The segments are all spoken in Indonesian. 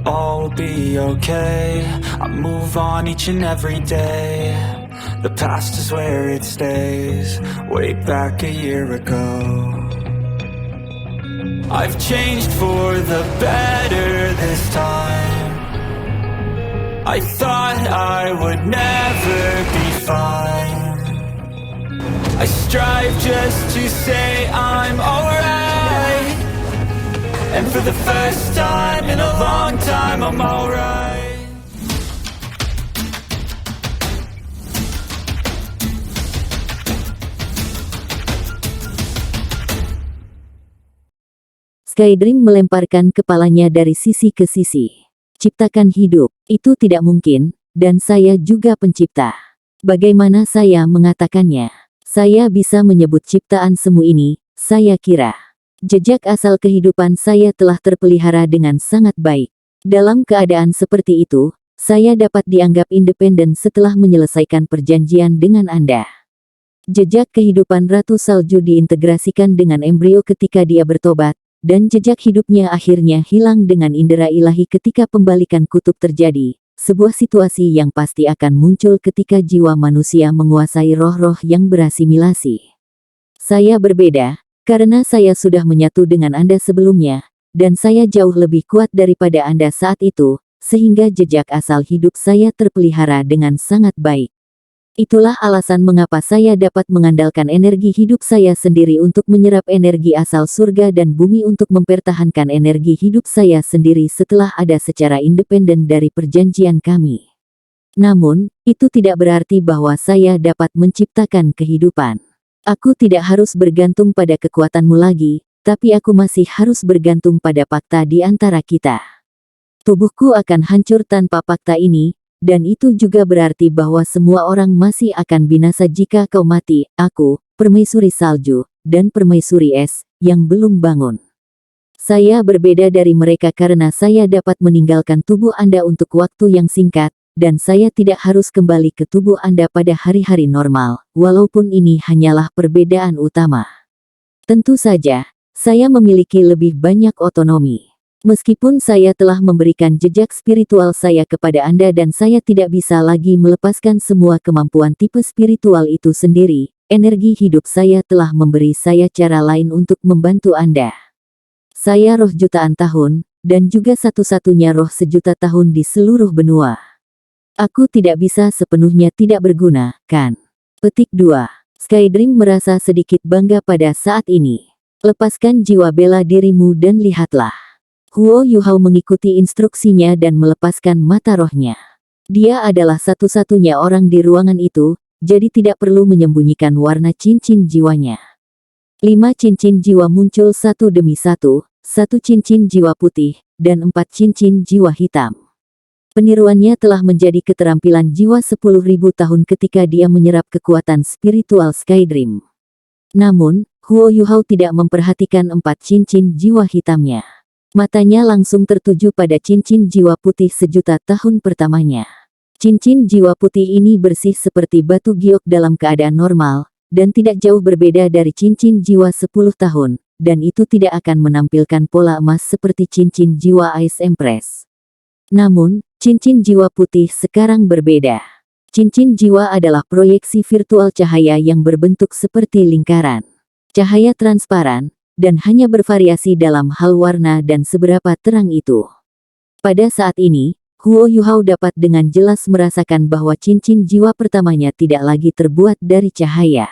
all will be okay. I move on each and every day. The past is where it stays, way back a year ago. I've changed for the better this time. I thought I would never be fine. I strive just to say I'm alright, and for the first time in a long time I'm alright. Skydream melemparkan kepalanya dari sisi ke sisi. Ciptakan hidup, itu tidak mungkin, dan saya juga pencipta. Bagaimana saya mengatakannya? Saya bisa menyebut ciptaan semu ini, saya kira. Jejak asal kehidupan saya telah terpelihara dengan sangat baik. Dalam keadaan seperti itu, saya dapat dianggap independen setelah menyelesaikan perjanjian dengan Anda. Jejak kehidupan Ratu Salju diintegrasikan dengan embrio ketika dia bertobat, dan jejak hidupnya akhirnya hilang dengan indera ilahi ketika pembalikan kutub terjadi, sebuah situasi yang pasti akan muncul ketika jiwa manusia menguasai roh-roh yang berasimilasi. Saya berbeda, karena saya sudah menyatu dengan Anda sebelumnya, dan saya jauh lebih kuat daripada Anda saat itu, sehingga jejak asal hidup saya terpelihara dengan sangat baik. Itulah alasan mengapa saya dapat mengandalkan energi hidup saya sendiri untuk menyerap energi asal surga dan bumi untuk mempertahankan energi hidup saya sendiri setelah ada secara independen dari perjanjian kami. Namun, itu tidak berarti bahwa saya dapat menciptakan kehidupan. Aku tidak harus bergantung pada kekuatanmu lagi, tapi aku masih harus bergantung pada fakta di antara kita. Tubuhku akan hancur tanpa fakta ini, dan itu juga berarti bahwa semua orang masih akan binasa jika kau mati, aku, permaisuri salju, dan permaisuri es, yang belum bangun. Saya berbeda dari mereka karena saya dapat meninggalkan tubuh Anda untuk waktu yang singkat, dan saya tidak harus kembali ke tubuh Anda pada hari-hari normal, walaupun ini hanyalah perbedaan utama. Tentu saja, saya memiliki lebih banyak otonomi. Meskipun saya telah memberikan jejak spiritual saya kepada Anda dan saya tidak bisa lagi melepaskan semua kemampuan tipe spiritual itu sendiri, energi hidup saya telah memberi saya cara lain untuk membantu Anda. Saya roh jutaan tahun, dan juga satu-satunya roh sejuta tahun di seluruh benua. Aku tidak bisa sepenuhnya tidak berguna, kan? Petik 2. Skydream merasa sedikit bangga pada saat ini. Lepaskan jiwa bela dirimu dan lihatlah. Huo Yuhao mengikuti instruksinya dan melepaskan mata rohnya. Dia adalah satu-satunya orang di ruangan itu, jadi tidak perlu menyembunyikan warna cincin jiwanya. 5 cincin jiwa muncul satu demi satu, 1 cincin jiwa putih, dan 4 cincin jiwa hitam. Peniruannya telah menjadi keterampilan jiwa 10.000 tahun ketika dia menyerap kekuatan spiritual Skydream. Namun, Huo Yuhao tidak memperhatikan 4 cincin jiwa hitamnya. Matanya langsung tertuju pada cincin jiwa putih sejuta tahun pertamanya. Cincin jiwa putih ini bersih seperti batu giok dalam keadaan normal, dan tidak jauh berbeda dari cincin jiwa 10 tahun, dan itu tidak akan menampilkan pola emas seperti cincin jiwa Ice Empress. Namun, cincin jiwa putih sekarang berbeda. Cincin jiwa adalah proyeksi virtual cahaya yang berbentuk seperti lingkaran. Cahaya transparan, dan hanya bervariasi dalam hal warna dan seberapa terang itu. Pada saat ini, Huo Yuhao dapat dengan jelas merasakan bahwa cincin jiwa pertamanya tidak lagi terbuat dari cahaya.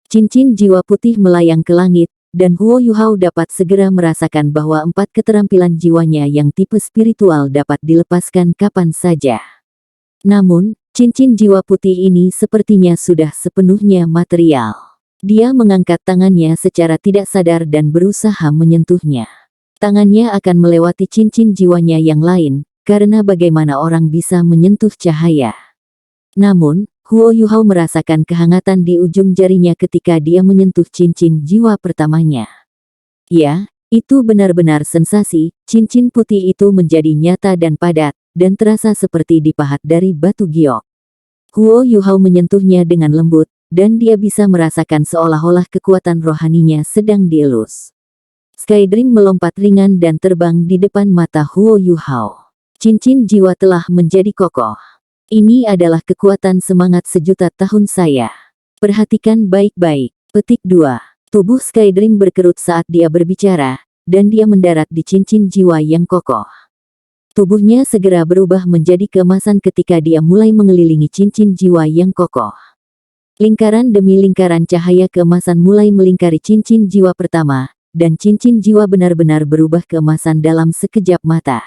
Cincin jiwa putih melayang ke langit, dan Huo Yuhao dapat segera merasakan bahwa 4 keterampilan jiwanya yang tipe spiritual dapat dilepaskan kapan saja. Namun, cincin jiwa putih ini sepertinya sudah sepenuhnya material. Dia mengangkat tangannya secara tidak sadar dan berusaha menyentuhnya. Tangannya akan melewati cincin jiwanya yang lain, karena bagaimana orang bisa menyentuh cahaya. Namun, Huo Yuhao merasakan kehangatan di ujung jarinya ketika dia menyentuh cincin jiwa pertamanya. Ya, itu benar-benar sensasi, cincin putih itu menjadi nyata dan padat, dan terasa seperti dipahat dari batu giok. Huo Yuhao menyentuhnya dengan lembut, dan dia bisa merasakan seolah-olah kekuatan rohaninya sedang dielus. Skydream melompat ringan dan terbang di depan mata Huo Yuhao. Cincin jiwa telah menjadi kokoh. Ini adalah kekuatan semangat sejuta tahun saya. Perhatikan baik-baik. Petik 2. Tubuh Skydream berkerut saat dia berbicara, dan dia mendarat di cincin jiwa yang kokoh. Tubuhnya segera berubah menjadi keemasan ketika dia mulai mengelilingi cincin jiwa yang kokoh. Lingkaran demi lingkaran cahaya keemasan mulai melingkari cincin jiwa pertama, dan cincin jiwa benar-benar berubah keemasan dalam sekejap mata.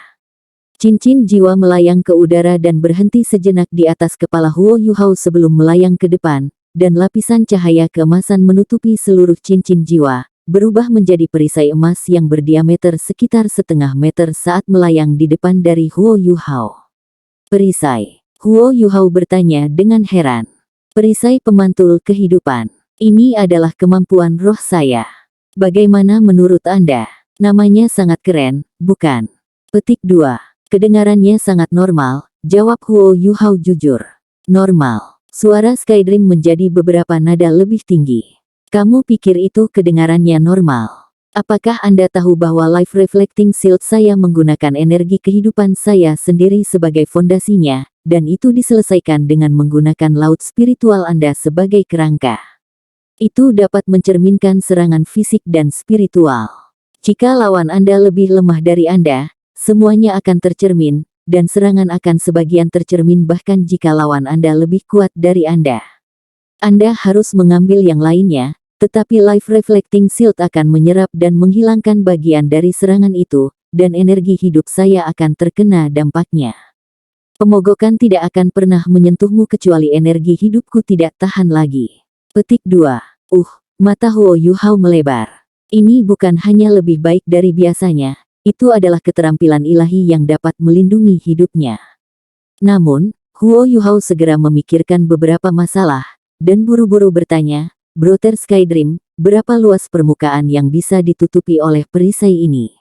Cincin jiwa melayang ke udara dan berhenti sejenak di atas kepala Huo Yuhao sebelum melayang ke depan, dan lapisan cahaya keemasan menutupi seluruh cincin jiwa, berubah menjadi perisai emas yang berdiameter sekitar setengah meter saat melayang di depan dari Huo Yuhao. Perisai. Huo Yuhao bertanya dengan heran. Perisai pemantul kehidupan. Ini adalah kemampuan roh saya. Bagaimana menurut Anda? Namanya sangat keren, bukan? Petik 2. Kedengarannya sangat normal, jawab Huo Yuhao jujur. Normal. Suara Skydream menjadi beberapa nada lebih tinggi. Kamu pikir itu kedengarannya normal? Apakah Anda tahu bahwa Life Reflecting Shield saya menggunakan energi kehidupan saya sendiri sebagai fondasinya, dan itu diselesaikan dengan menggunakan laut spiritual Anda sebagai kerangka. Itu dapat mencerminkan serangan fisik dan spiritual. Jika lawan Anda lebih lemah dari Anda, semuanya akan tercermin, dan serangan akan sebagian tercermin bahkan jika lawan Anda lebih kuat dari Anda. Anda harus mengambil yang lainnya, tetapi Life Reflecting Shield akan menyerap dan menghilangkan bagian dari serangan itu, dan energi hidup saya akan terkena dampaknya. Pemogokan tidak akan pernah menyentuhmu kecuali energi hidupku tidak tahan lagi. Petik 2. Mata Huo Yuhao melebar. Ini bukan hanya lebih baik dari biasanya, itu adalah keterampilan ilahi yang dapat melindungi hidupnya. Namun, Huo Yuhao segera memikirkan beberapa masalah, dan buru-buru bertanya, Brother Skydream, berapa luas permukaan yang bisa ditutupi oleh perisai ini?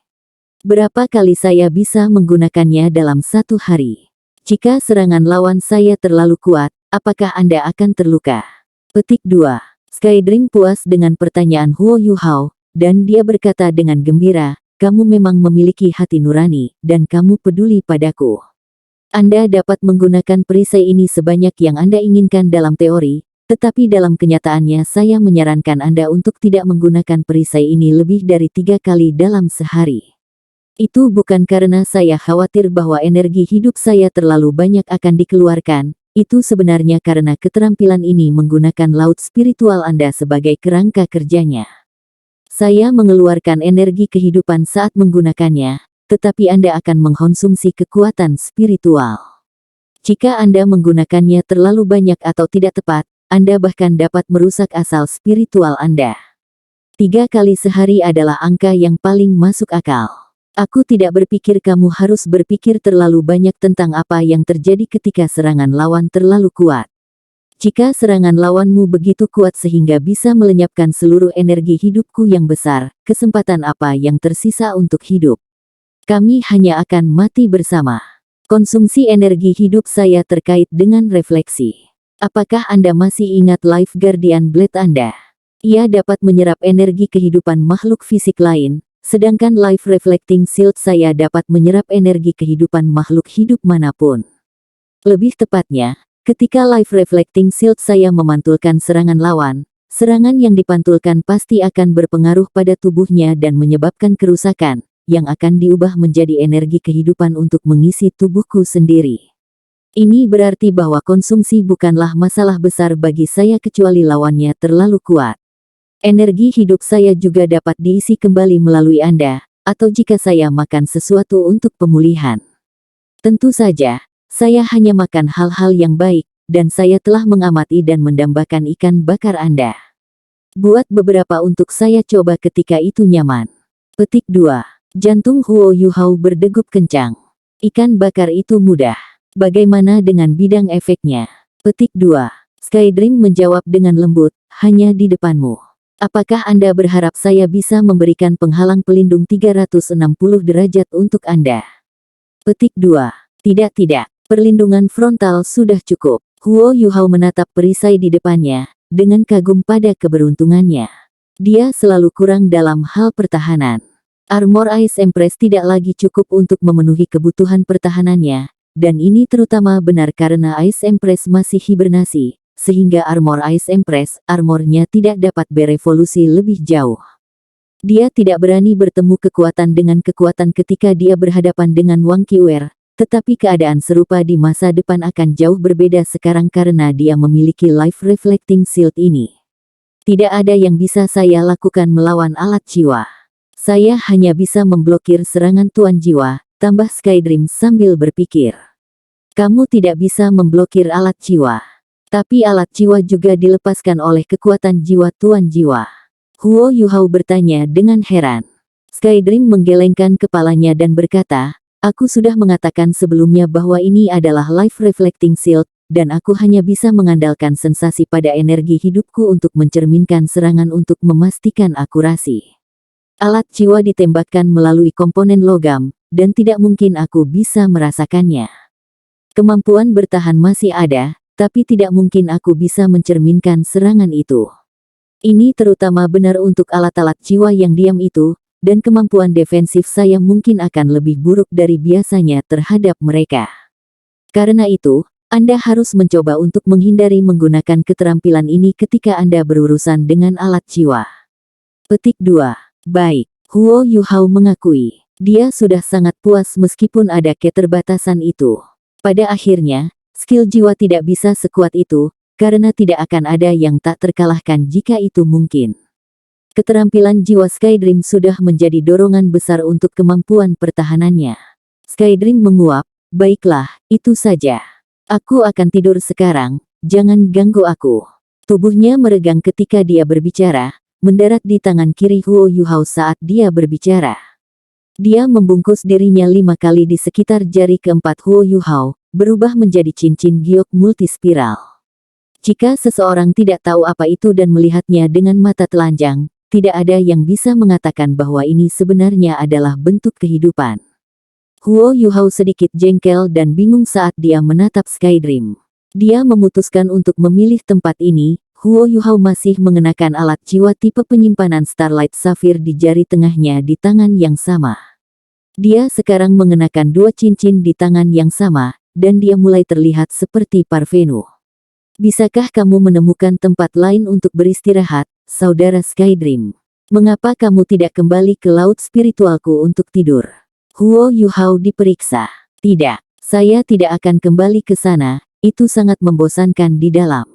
Berapa kali saya bisa menggunakannya dalam satu hari? Jika serangan lawan saya terlalu kuat, apakah Anda akan terluka? Petik 2. Skydream puas dengan pertanyaan Huo Yuhao, dan dia berkata dengan gembira, kamu memang memiliki hati nurani, dan kamu peduli padaku. Anda dapat menggunakan perisai ini sebanyak yang Anda inginkan dalam teori, tetapi dalam kenyataannya saya menyarankan Anda untuk tidak menggunakan perisai ini lebih dari 3 kali dalam sehari. Itu bukan karena saya khawatir bahwa energi hidup saya terlalu banyak akan dikeluarkan, itu sebenarnya karena keterampilan ini menggunakan laut spiritual Anda sebagai kerangka kerjanya. Saya mengeluarkan energi kehidupan saat menggunakannya, tetapi Anda akan mengkonsumsi kekuatan spiritual. Jika Anda menggunakannya terlalu banyak atau tidak tepat, Anda bahkan dapat merusak asal spiritual Anda. 3 kali sehari adalah angka yang paling masuk akal. Aku tidak berpikir kamu harus berpikir terlalu banyak tentang apa yang terjadi ketika serangan lawan terlalu kuat. Jika serangan lawanmu begitu kuat sehingga bisa melenyapkan seluruh energi hidupku yang besar, kesempatan apa yang tersisa untuk hidup? Kami hanya akan mati bersama. Konsumsi energi hidup saya terkait dengan refleksi. Apakah Anda masih ingat Life Guardian Blade Anda? Ia dapat menyerap energi kehidupan makhluk fisik lain, sedangkan Life Reflecting Shield saya dapat menyerap energi kehidupan makhluk hidup manapun. Lebih tepatnya, ketika Life Reflecting Shield saya memantulkan serangan lawan, serangan yang dipantulkan pasti akan berpengaruh pada tubuhnya dan menyebabkan kerusakan, yang akan diubah menjadi energi kehidupan untuk mengisi tubuhku sendiri. Ini berarti bahwa konsumsi bukanlah masalah besar bagi saya kecuali lawannya terlalu kuat. Energi hidup saya juga dapat diisi kembali melalui Anda, atau jika saya makan sesuatu untuk pemulihan. Tentu saja, saya hanya makan hal-hal yang baik, dan saya telah mengamati dan mendambakan ikan bakar Anda. Buat beberapa untuk saya coba ketika itu nyaman. Petik 2. Jantung Huo Yuhao berdegup kencang. Ikan bakar itu mudah. Bagaimana dengan bidang efeknya? Petik 2. Skydream menjawab dengan lembut, hanya di depanmu. Apakah Anda berharap saya bisa memberikan penghalang pelindung 360 derajat untuk Anda? Petik 2. Tidak. Perlindungan frontal sudah cukup. Huo Yuhao menatap perisai di depannya, dengan kagum pada keberuntungannya. Dia selalu kurang dalam hal pertahanan. Armor Ice Empress tidak lagi cukup untuk memenuhi kebutuhan pertahanannya, dan ini terutama benar karena Ice Empress masih hibernasi, sehingga Armor Ice Empress, armornya tidak dapat berevolusi lebih jauh. Dia tidak berani bertemu kekuatan dengan kekuatan ketika dia berhadapan dengan Wang Qiuer, tetapi keadaan serupa di masa depan akan jauh berbeda sekarang karena dia memiliki Life Reflecting Shield ini. Tidak ada yang bisa saya lakukan melawan alat jiwa. Saya hanya bisa memblokir serangan Tuan Jiwa, tambah Skydream sambil berpikir. Kamu tidak bisa memblokir alat jiwa. Tapi alat jiwa juga dilepaskan oleh kekuatan jiwa Tuan Jiwa. Huo Yuhao bertanya dengan heran. Skydream menggelengkan kepalanya dan berkata, aku sudah mengatakan sebelumnya bahwa ini adalah Life Reflecting Shield, dan aku hanya bisa mengandalkan sensasi pada energi hidupku untuk mencerminkan serangan untuk memastikan akurasi. Alat jiwa ditembakkan melalui komponen logam, dan tidak mungkin aku bisa merasakannya. Kemampuan bertahan masih ada, tapi tidak mungkin aku bisa mencerminkan serangan itu. Ini terutama benar untuk alat-alat jiwa yang diam itu, dan kemampuan defensif saya mungkin akan lebih buruk dari biasanya terhadap mereka. Karena itu, Anda harus mencoba untuk menghindari menggunakan keterampilan ini ketika Anda berurusan dengan alat jiwa. Petik 2. Baik, Huo Yuhao mengakui. Dia sudah sangat puas meskipun ada keterbatasan itu. Pada akhirnya, skill jiwa tidak bisa sekuat itu, karena tidak akan ada yang tak terkalahkan jika itu mungkin. Keterampilan jiwa Skydream sudah menjadi dorongan besar untuk kemampuan pertahanannya. Skydream menguap, baiklah, itu saja. Aku akan tidur sekarang, jangan ganggu aku. Tubuhnya meregang ketika dia berbicara, mendarat di tangan kiri Huo Yuhao saat dia berbicara. Dia membungkus dirinya 5 kali di sekitar jari keempat Huo Yuhao, berubah menjadi cincin giok multispiral. Jika seseorang tidak tahu apa itu dan melihatnya dengan mata telanjang, tidak ada yang bisa mengatakan bahwa ini sebenarnya adalah bentuk kehidupan. Huo Yuhao sedikit jengkel dan bingung saat dia menatap Skydream. Dia memutuskan untuk memilih tempat ini. Huo Yuhao masih mengenakan alat jiwa tipe penyimpanan Starlight Sapphire di jari tengahnya di tangan yang sama. Dia sekarang mengenakan 2 cincin di tangan yang sama, dan dia mulai terlihat seperti Parvenu. Bisakah kamu menemukan tempat lain untuk beristirahat, saudara Skydream? Mengapa kamu tidak kembali ke laut spiritualku untuk tidur? Huo Yuhao diperiksa. Tidak, saya tidak akan kembali ke sana, itu sangat membosankan di dalam.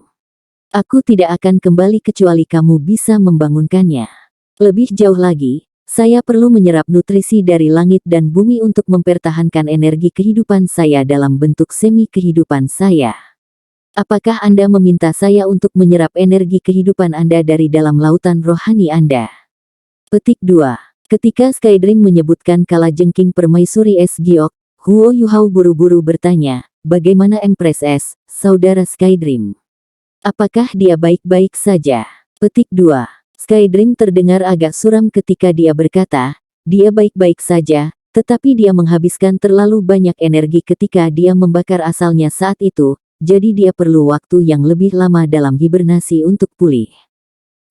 Aku tidak akan kembali kecuali kamu bisa membangunkannya. Lebih jauh lagi, saya perlu menyerap nutrisi dari langit dan bumi untuk mempertahankan energi kehidupan saya dalam bentuk semi kehidupan saya. Apakah Anda meminta saya untuk menyerap energi kehidupan Anda dari dalam lautan rohani Anda? Petik 2. Ketika Skydream menyebutkan kalajengking permaisuri es giok, Huo Yuhao buru-buru bertanya, bagaimana Empress S, saudara Skydream? Apakah dia baik-baik saja? Petik 2. Skydream terdengar agak suram ketika dia berkata, dia baik-baik saja, tetapi dia menghabiskan terlalu banyak energi ketika dia membakar asalnya saat itu, jadi dia perlu waktu yang lebih lama dalam hibernasi untuk pulih.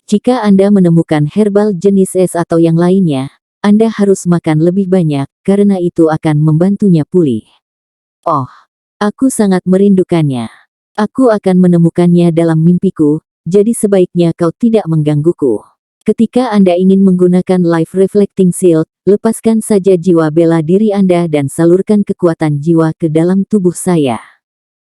Jika Anda menemukan herbal jenis es atau yang lainnya, Anda harus makan lebih banyak, karena itu akan membantunya pulih. Oh, aku sangat merindukannya. Aku akan menemukannya dalam mimpiku, jadi sebaiknya kau tidak menggangguku. Ketika Anda ingin menggunakan Life Reflecting Shield, lepaskan saja jiwa bela diri Anda dan salurkan kekuatan jiwa ke dalam tubuh saya.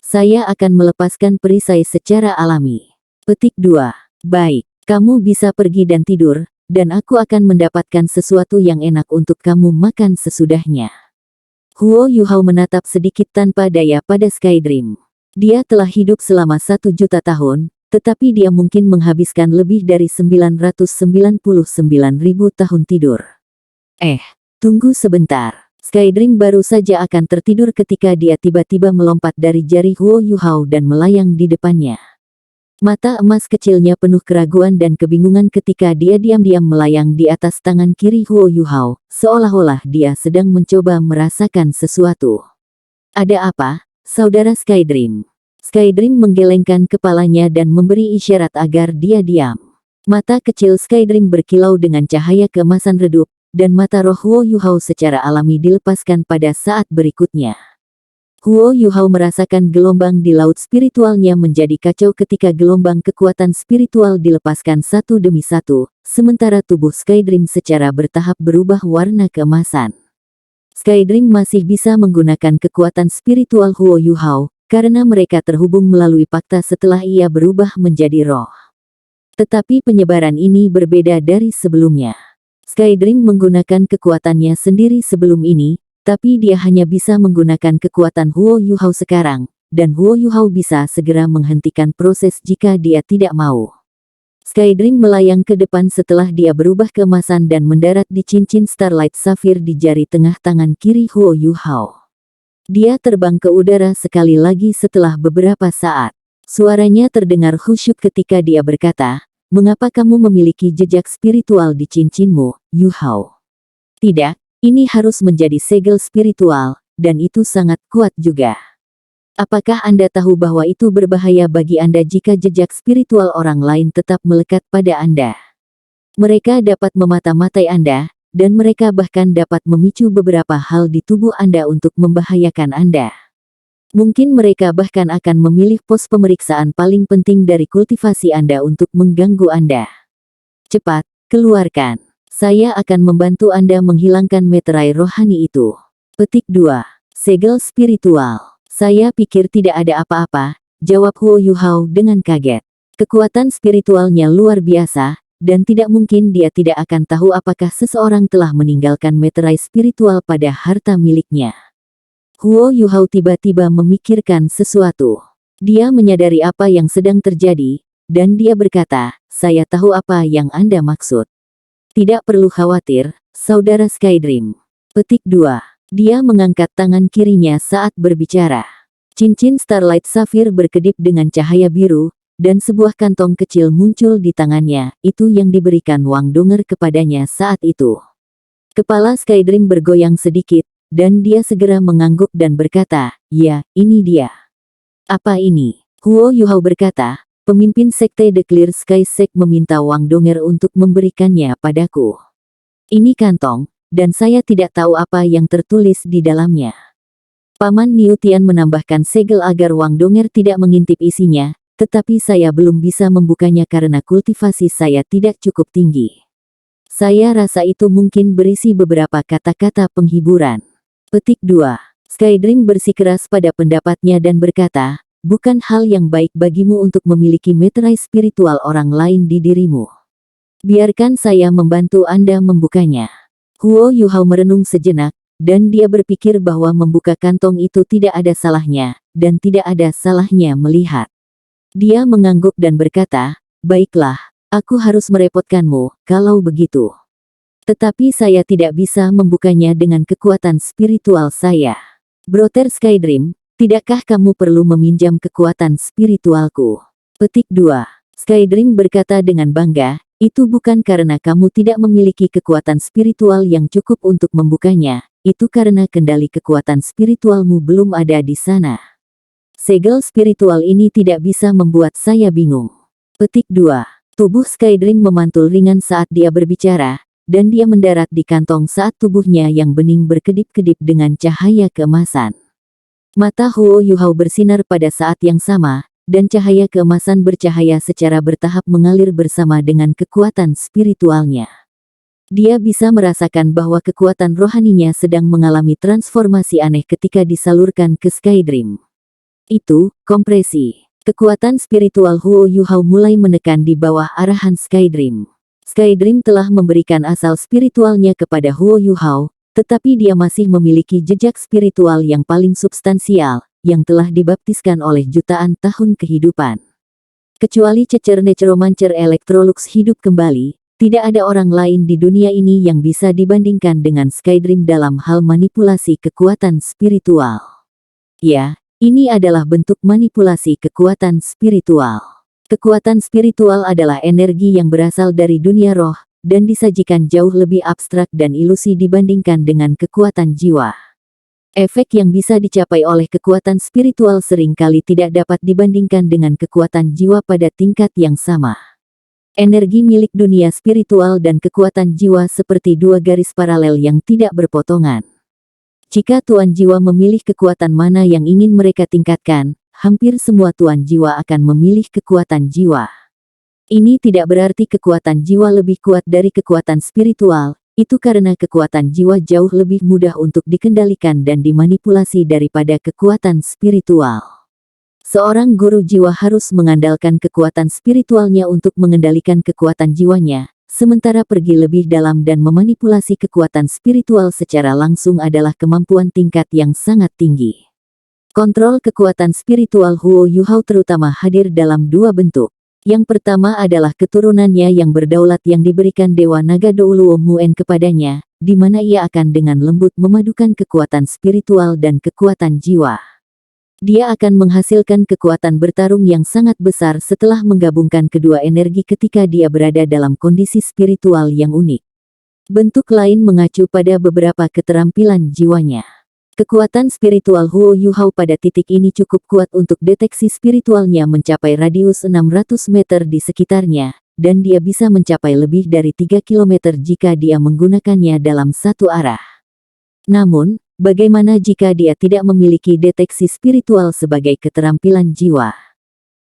Saya akan melepaskan perisai secara alami. Petik 2. Baik, kamu bisa pergi dan tidur, dan aku akan mendapatkan sesuatu yang enak untuk kamu makan sesudahnya. Huo Yuhao menatap sedikit tanpa daya pada Skydream. Dia telah hidup selama 1 juta tahun, tetapi dia mungkin menghabiskan lebih dari 999.000 tahun tidur. Tunggu sebentar. Skydream baru saja akan tertidur ketika dia tiba-tiba melompat dari jari Huo Yuhao dan melayang di depannya. Mata emas kecilnya penuh keraguan dan kebingungan ketika dia diam-diam melayang di atas tangan kiri Huo Yuhao, seolah-olah dia sedang mencoba merasakan sesuatu. Ada apa, saudara Skydream? Skydream menggelengkan kepalanya dan memberi isyarat agar dia diam. Mata kecil Skydream berkilau dengan cahaya keemasan redup, dan mata roh Huo Yuhao secara alami dilepaskan pada saat berikutnya. Huo Yuhao merasakan gelombang di laut spiritualnya menjadi kacau ketika gelombang kekuatan spiritual dilepaskan satu demi satu, sementara tubuh Skydream secara bertahap berubah warna keemasan. Skydream masih bisa menggunakan kekuatan spiritual Huo Yuhao, karena mereka terhubung melalui fakta setelah ia berubah menjadi roh. Tetapi penyebaran ini berbeda dari sebelumnya. Skydream menggunakan kekuatannya sendiri sebelum ini, tapi dia hanya bisa menggunakan kekuatan Huo Yuhao sekarang, dan Huo Yuhao bisa segera menghentikan proses jika dia tidak mau. Skydream melayang ke depan setelah dia berubah keemasan dan mendarat di cincin Starlight Sapphire di jari tengah tangan kiri Huo Yuhao. Dia terbang ke udara sekali lagi setelah beberapa saat. Suaranya terdengar khusyuk ketika dia berkata, "Mengapa kamu memiliki jejak spiritual di cincinmu, Yuhao?" "Tidak. Ini harus menjadi segel spiritual, dan itu sangat kuat juga." "Apakah Anda tahu bahwa itu berbahaya bagi Anda jika jejak spiritual orang lain tetap melekat pada Anda? Mereka dapat memata-matai Anda, dan mereka bahkan dapat memicu beberapa hal di tubuh Anda untuk membahayakan Anda. Mungkin mereka bahkan akan memilih pos pemeriksaan paling penting dari kultivasi Anda untuk mengganggu Anda. Cepat, keluarkan. Saya akan membantu Anda menghilangkan meterai rohani itu." Petik 2. Segel spiritual. "Saya pikir tidak ada apa-apa," jawab Huo Yuhao dengan kaget. Kekuatan spiritualnya luar biasa, dan tidak mungkin dia tidak akan tahu apakah seseorang telah meninggalkan meterai spiritual pada harta miliknya. Huo Yuhao tiba-tiba memikirkan sesuatu. Dia menyadari apa yang sedang terjadi, dan dia berkata, "Saya tahu apa yang Anda maksud. Tidak perlu khawatir, Saudara Skydream." Petik 2. Dia mengangkat tangan kirinya saat berbicara. Cincin Starlight Sapphire berkedip dengan cahaya biru, dan sebuah kantong kecil muncul di tangannya, itu yang diberikan Wang Donger kepadanya saat itu. Kepala Skydream bergoyang sedikit, dan dia segera mengangguk dan berkata, "Ya, ini dia." "Apa ini?" Huo Yuhao berkata, "Pemimpin Sekte The Clear Sky Sect meminta Wang Donger untuk memberikannya padaku. Ini kantong, dan saya tidak tahu apa yang tertulis di dalamnya." Paman Niu Tian menambahkan segel agar Wang Donger tidak mengintip isinya, tetapi saya belum bisa membukanya karena kultivasi saya tidak cukup tinggi. Saya rasa itu mungkin berisi beberapa kata-kata penghiburan. Petik 2. Skydream bersikeras pada pendapatnya dan berkata, "Bukan hal yang baik bagimu untuk memiliki meterai spiritual orang lain di dirimu. Biarkan saya membantu Anda membukanya." Huo Yuhao merenung sejenak, dan dia berpikir bahwa membuka kantong itu tidak ada salahnya, dan tidak ada salahnya melihat. Dia mengangguk dan berkata, "Baiklah, aku harus merepotkanmu, kalau begitu. Tetapi saya tidak bisa membukanya dengan kekuatan spiritual saya. Brother Skydream, tidakkah kamu perlu meminjam kekuatan spiritualku?" Petik 2. Skydream berkata dengan bangga, "Itu bukan karena kamu tidak memiliki kekuatan spiritual yang cukup untuk membukanya, itu karena kendali kekuatan spiritualmu belum ada di sana. Segel spiritual ini tidak bisa membuat saya bingung." Petik 2. Tubuh Skydream memantul ringan saat dia berbicara, dan dia mendarat di kantong saat tubuhnya yang bening berkedip-kedip dengan cahaya keemasan. Mata Huo Yuhao bersinar pada saat yang sama, dan cahaya keemasan bercahaya secara bertahap mengalir bersama dengan kekuatan spiritualnya. Dia bisa merasakan bahwa kekuatan rohaninya sedang mengalami transformasi aneh ketika disalurkan ke Skydream. Itu, kompresi. Kekuatan spiritual Huo Yuhao mulai menekan di bawah arahan Skydream. Skydream telah memberikan asal spiritualnya kepada Huo Yuhao, tetapi dia masih memiliki jejak spiritual yang paling substansial, yang telah dibaptiskan oleh jutaan tahun kehidupan. Kecuali cecer Necromancer Electrolux hidup kembali, tidak ada orang lain di dunia ini yang bisa dibandingkan dengan Skydream dalam hal manipulasi kekuatan spiritual. Ya, ini adalah bentuk manipulasi kekuatan spiritual. Kekuatan spiritual adalah energi yang berasal dari dunia roh, dan disajikan jauh lebih abstrak dan ilusi dibandingkan dengan kekuatan jiwa. Efek yang bisa dicapai oleh kekuatan spiritual seringkali tidak dapat dibandingkan dengan kekuatan jiwa pada tingkat yang sama. Energi milik dunia spiritual dan kekuatan jiwa seperti dua garis paralel yang tidak berpotongan. Jika tuan jiwa memilih kekuatan mana yang ingin mereka tingkatkan, hampir semua tuan jiwa akan memilih kekuatan jiwa. Ini tidak berarti kekuatan jiwa lebih kuat dari kekuatan spiritual, itu karena kekuatan jiwa jauh lebih mudah untuk dikendalikan dan dimanipulasi daripada kekuatan spiritual. Seorang guru jiwa harus mengandalkan kekuatan spiritualnya untuk mengendalikan kekuatan jiwanya, sementara pergi lebih dalam dan memanipulasi kekuatan spiritual secara langsung adalah kemampuan tingkat yang sangat tinggi. Kontrol kekuatan spiritual Huo Yuhao terutama hadir dalam dua bentuk. Yang pertama adalah keturunannya yang berdaulat yang diberikan Dewa Naga Douluo Muen kepadanya, di mana ia akan dengan lembut memadukan kekuatan spiritual dan kekuatan jiwa. Dia akan menghasilkan kekuatan bertarung yang sangat besar setelah menggabungkan kedua energi ketika dia berada dalam kondisi spiritual yang unik. Bentuk lain mengacu pada beberapa keterampilan jiwanya. Kekuatan spiritual Huo Yuhao pada titik ini cukup kuat untuk deteksi spiritualnya mencapai radius 600 meter di sekitarnya, dan dia bisa mencapai lebih dari 3 km jika dia menggunakannya dalam satu arah. Namun, bagaimana jika dia tidak memiliki deteksi spiritual sebagai keterampilan jiwa?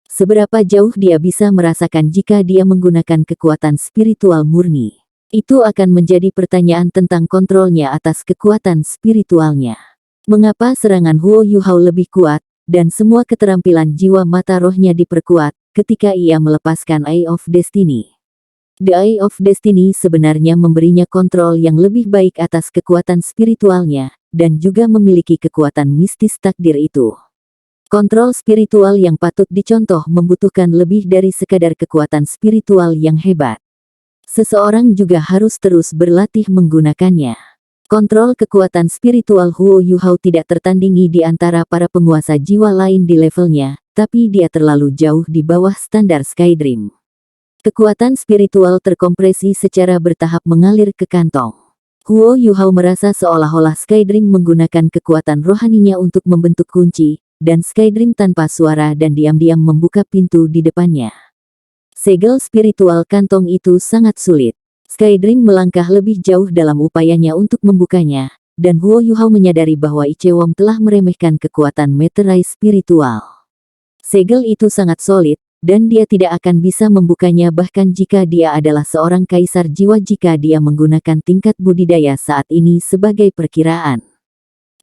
Seberapa jauh dia bisa merasakan jika dia menggunakan kekuatan spiritual murni? Itu akan menjadi pertanyaan tentang kontrolnya atas kekuatan spiritualnya. Mengapa serangan Huo Yuhao lebih kuat, dan semua keterampilan jiwa mata rohnya diperkuat, ketika ia melepaskan Eye of Destiny? The Eye of Destiny sebenarnya memberinya kontrol yang lebih baik atas kekuatan spiritualnya, dan juga memiliki kekuatan mistis takdir itu. Kontrol spiritual yang patut dicontoh membutuhkan lebih dari sekadar kekuatan spiritual yang hebat. Seseorang juga harus terus berlatih menggunakannya. Kontrol kekuatan spiritual Huo Yuhao tidak tertandingi di antara para penguasa jiwa lain di levelnya, tapi dia terlalu jauh di bawah standar Skydream. Kekuatan spiritual terkompresi secara bertahap mengalir ke kantong. Huo Yuhao merasa seolah-olah Skydream menggunakan kekuatan rohaninya untuk membentuk kunci, dan Skydream tanpa suara dan diam-diam membuka pintu di depannya. Segel spiritual kantong itu sangat sulit. Skydream melangkah lebih jauh dalam upayanya untuk membukanya, dan Huo Yuhao menyadari bahwa Ichewon telah meremehkan kekuatan meterai spiritual. Segel itu sangat solid, dan dia tidak akan bisa membukanya bahkan jika dia adalah seorang kaisar jiwa jika dia menggunakan tingkat budidaya saat ini sebagai perkiraan.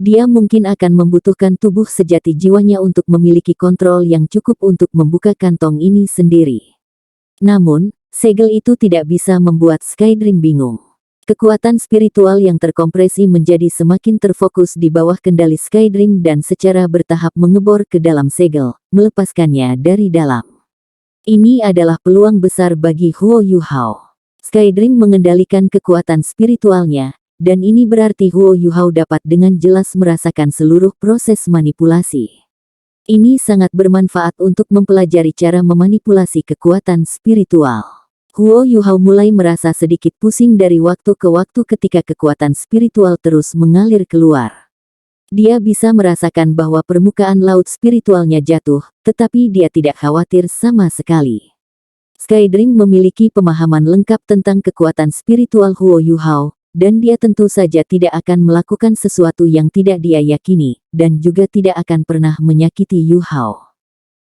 Dia mungkin akan membutuhkan tubuh sejati jiwanya untuk memiliki kontrol yang cukup untuk membuka kantong ini sendiri. Namun, segel itu tidak bisa membuat Skydream bingung. Kekuatan spiritual yang terkompresi menjadi semakin terfokus di bawah kendali Skydream dan secara bertahap mengebor ke dalam segel, melepaskannya dari dalam. Ini adalah peluang besar bagi Huo Yuhao. Skydream mengendalikan kekuatan spiritualnya, dan ini berarti Huo Yuhao dapat dengan jelas merasakan seluruh proses manipulasi. Ini sangat bermanfaat untuk mempelajari cara memanipulasi kekuatan spiritual. Huo Yuhao mulai merasa sedikit pusing dari waktu ke waktu ketika kekuatan spiritual terus mengalir keluar. Dia bisa merasakan bahwa permukaan laut spiritualnya jatuh, tetapi dia tidak khawatir sama sekali. Skydream memiliki pemahaman lengkap tentang kekuatan spiritual Huo Yuhao, dan dia tentu saja tidak akan melakukan sesuatu yang tidak dia yakini, dan juga tidak akan pernah menyakiti Yuhao.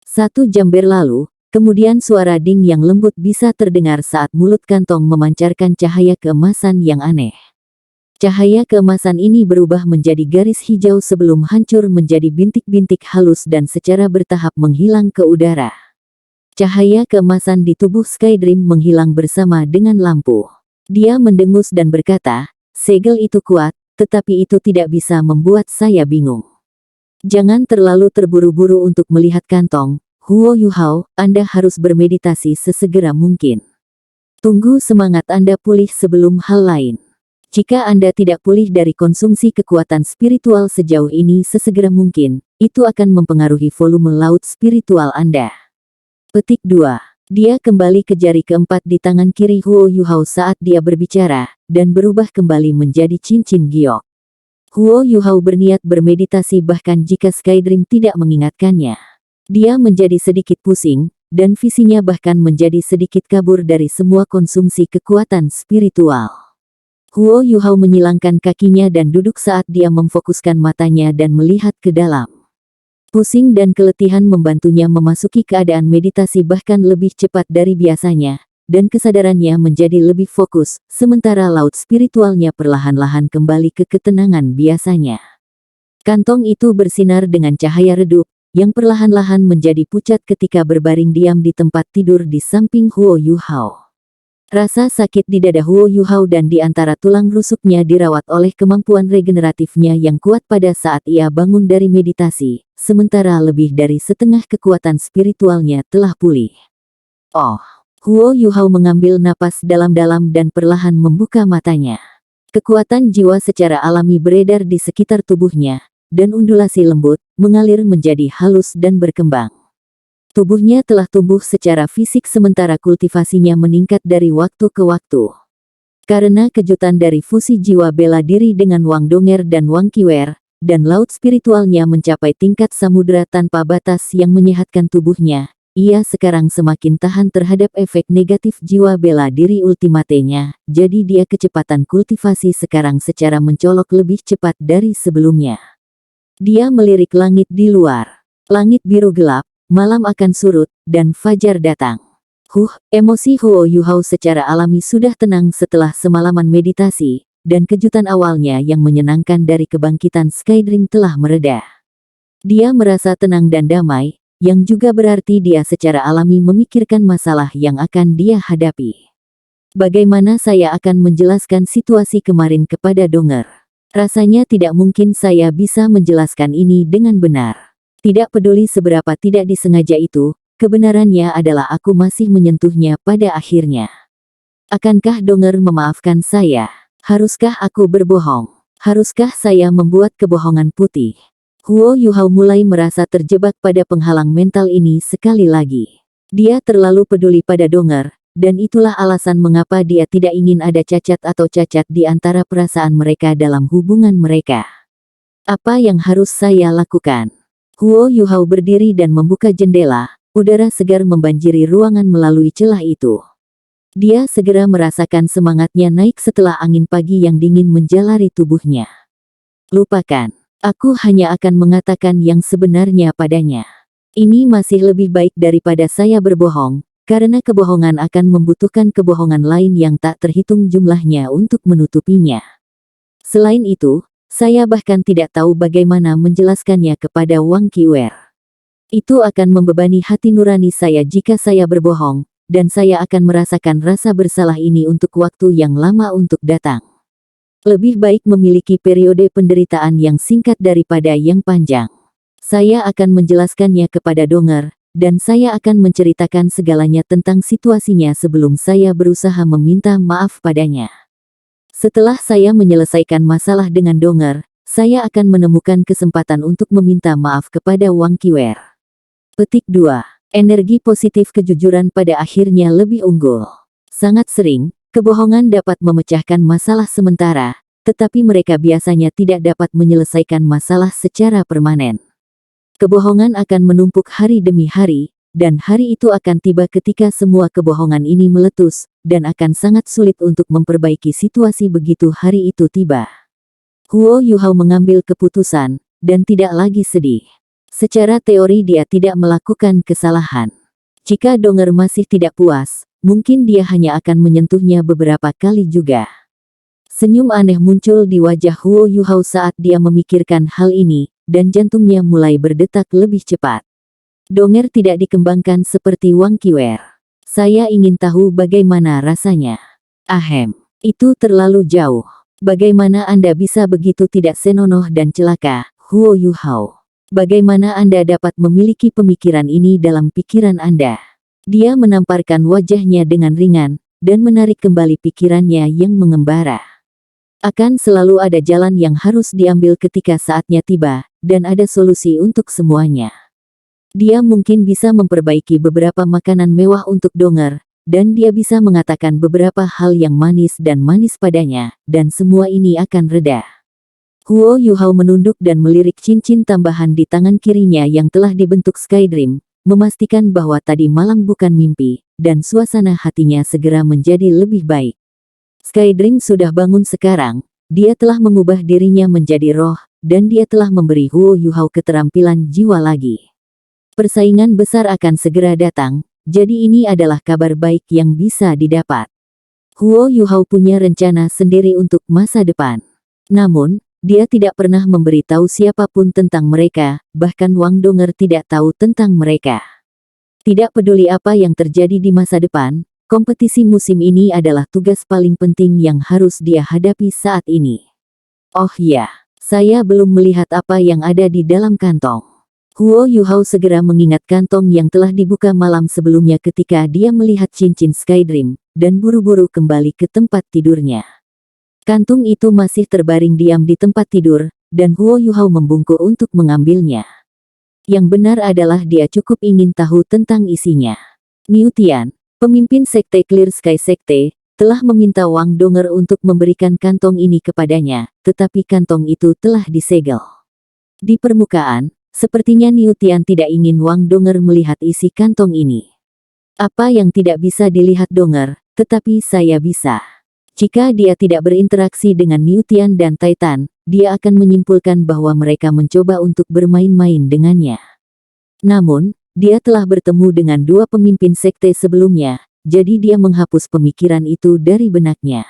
1 jam berlalu, kemudian suara ding yang lembut bisa terdengar saat mulut kantong memancarkan cahaya keemasan yang aneh. Cahaya keemasan ini berubah menjadi garis hijau sebelum hancur menjadi bintik-bintik halus dan secara bertahap menghilang ke udara. Cahaya keemasan di tubuh Skydream menghilang bersama dengan lampu. Dia mendengus dan berkata, segel itu kuat, tetapi itu tidak bisa membuat saya bingung. Jangan terlalu terburu-buru untuk melihat kantong, Huo Yuhao, Anda harus bermeditasi sesegera mungkin. Tunggu semangat Anda pulih sebelum hal lain. Jika Anda tidak pulih dari konsumsi kekuatan spiritual sejauh ini sesegera mungkin, itu akan mempengaruhi volume laut spiritual Anda. Petik 2. Dia kembali ke jari keempat di tangan kiri Huo Yuhao saat dia berbicara, dan berubah kembali menjadi cincin giok. Huo Yuhao berniat bermeditasi bahkan jika Skydream tidak mengingatkannya. Dia menjadi sedikit pusing, dan visinya bahkan menjadi sedikit kabur dari semua konsumsi kekuatan spiritual. Huo Yuhao menyilangkan kakinya dan duduk saat dia memfokuskan matanya dan melihat ke dalam. Pusing dan keletihan membantunya memasuki keadaan meditasi bahkan lebih cepat dari biasanya, dan kesadarannya menjadi lebih fokus, sementara laut spiritualnya perlahan-lahan kembali ke ketenangan biasanya. Kantong itu bersinar dengan cahaya redup, yang perlahan-lahan menjadi pucat ketika berbaring diam di tempat tidur di samping Huo Yuhao. Rasa sakit di dada Huo Yuhao dan di antara tulang rusuknya dirawat oleh kemampuan regeneratifnya yang kuat pada saat ia bangun dari meditasi, sementara lebih dari setengah kekuatan spiritualnya telah pulih. Oh, Huo Yuhao mengambil napas dalam-dalam dan perlahan membuka matanya. Kekuatan jiwa secara alami beredar di sekitar tubuhnya, dan undulasi lembut, mengalir menjadi halus dan berkembang. Tubuhnya telah tumbuh secara fisik sementara kultivasinya meningkat dari waktu ke waktu. Karena kejutan dari fusi jiwa bela diri dengan Wang Donger dan Wang Qiwer, dan laut spiritualnya mencapai tingkat samudera tanpa batas yang menyehatkan tubuhnya, ia sekarang semakin tahan terhadap efek negatif jiwa bela diri ultimatenya, jadi dia kecepatan kultivasi sekarang secara mencolok lebih cepat dari sebelumnya. Dia melirik langit di luar. Langit biru gelap, malam akan surut, dan fajar datang. Emosi Huo Yuhao secara alami sudah tenang setelah semalaman meditasi, dan kejutan awalnya yang menyenangkan dari kebangkitan Skydream telah mereda. Dia merasa tenang dan damai, yang juga berarti dia secara alami memikirkan masalah yang akan dia hadapi. Bagaimana saya akan menjelaskan situasi kemarin kepada Donger? Rasanya tidak mungkin saya bisa menjelaskan ini dengan benar. Tidak peduli seberapa tidak disengaja itu, kebenarannya adalah aku masih menyentuhnya pada akhirnya. Akankah Donger memaafkan saya? Haruskah aku berbohong? Haruskah saya membuat kebohongan putih? Huo Yuhao mulai merasa terjebak pada penghalang mental ini sekali lagi. Dia terlalu peduli pada Donger, dan itulah alasan mengapa dia tidak ingin ada cacat atau cacat di antara perasaan mereka dalam hubungan mereka. Apa yang harus saya lakukan? Huo Yuhao berdiri dan membuka jendela, udara segar membanjiri ruangan melalui celah itu. Dia segera merasakan semangatnya naik setelah angin pagi yang dingin menjalari tubuhnya. Lupakan, aku hanya akan mengatakan yang sebenarnya padanya. Ini masih lebih baik daripada saya berbohong, karena kebohongan akan membutuhkan kebohongan lain yang tak terhitung jumlahnya untuk menutupinya. Selain itu, saya bahkan tidak tahu bagaimana menjelaskannya kepada Wang Qiwer. Itu akan membebani hati nurani saya jika saya berbohong, dan saya akan merasakan rasa bersalah ini untuk waktu yang lama untuk datang. Lebih baik memiliki periode penderitaan yang singkat daripada yang panjang. Saya akan menjelaskannya kepada Donger, dan saya akan menceritakan segalanya tentang situasinya sebelum saya berusaha meminta maaf padanya. Setelah saya menyelesaikan masalah dengan Donger, saya akan menemukan kesempatan untuk meminta maaf kepada Wang Qiwer. Petik 2. Energi positif kejujuran pada akhirnya lebih unggul. Sangat sering, kebohongan dapat memecahkan masalah sementara, tetapi mereka biasanya tidak dapat menyelesaikan masalah secara permanen. Kebohongan akan menumpuk hari demi hari, dan hari itu akan tiba ketika semua kebohongan ini meletus, dan akan sangat sulit untuk memperbaiki situasi begitu hari itu tiba. Huo Yuhao mengambil keputusan, dan tidak lagi sedih. Secara teori dia tidak melakukan kesalahan. Jika Donger masih tidak puas, mungkin dia hanya akan menyentuhnya beberapa kali juga. Senyum aneh muncul di wajah Huo Yuhao saat dia memikirkan hal ini, dan jantungnya mulai berdetak lebih cepat. Donger tidak dikembangkan seperti Wang Qiwer. Saya ingin tahu bagaimana rasanya. Ahem, itu terlalu jauh. Bagaimana Anda bisa begitu tidak senonoh dan celaka, Huo Yuhao? Bagaimana Anda dapat memiliki pemikiran ini dalam pikiran Anda? Dia menamparkan wajahnya dengan ringan, dan menarik kembali pikirannya yang mengembara. Akan selalu ada jalan yang harus diambil ketika saatnya tiba, dan ada solusi untuk semuanya. Dia mungkin bisa memperbaiki beberapa makanan mewah untuk Donger, dan dia bisa mengatakan beberapa hal yang manis dan manis padanya, dan semua ini akan reda. Huo Yuhao menunduk dan melirik cincin tambahan di tangan kirinya yang telah dibentuk Skydream, memastikan bahwa tadi malam bukan mimpi, dan suasana hatinya segera menjadi lebih baik. Skydream sudah bangun sekarang, dia telah mengubah dirinya menjadi roh, dan dia telah memberi Huo Yuhao keterampilan jiwa lagi. Persaingan besar akan segera datang, jadi ini adalah kabar baik yang bisa didapat. Huo Yuhao punya rencana sendiri untuk masa depan. Namun, dia tidak pernah memberitahu siapapun tentang mereka, bahkan Wang Donger tidak tahu tentang mereka. Tidak peduli apa yang terjadi di masa depan, kompetisi musim ini adalah tugas paling penting yang harus dia hadapi saat ini. Oh ya, saya belum melihat apa yang ada di dalam kantong. Huo Yuhao segera mengingat kantong yang telah dibuka malam sebelumnya ketika dia melihat cincin Skydream, dan buru-buru kembali ke tempat tidurnya. Kantung itu masih terbaring diam di tempat tidur, dan Huo Yuhao membungkuk untuk mengambilnya. Yang benar adalah dia cukup ingin tahu tentang isinya. Niu Tian, pemimpin sekte Clear Sky Sekte, telah meminta Wang Donger untuk memberikan kantong ini kepadanya, tetapi kantong itu telah disegel. Di permukaan, sepertinya Niu Tian tidak ingin Wang Donger melihat isi kantong ini. Apa yang tidak bisa dilihat Donger, tetapi saya bisa. Jika dia tidak berinteraksi dengan Niu Tian dan Titan, dia akan menyimpulkan bahwa mereka mencoba untuk bermain-main dengannya. Namun, dia telah bertemu dengan dua pemimpin sekte sebelumnya, jadi dia menghapus pemikiran itu dari benaknya.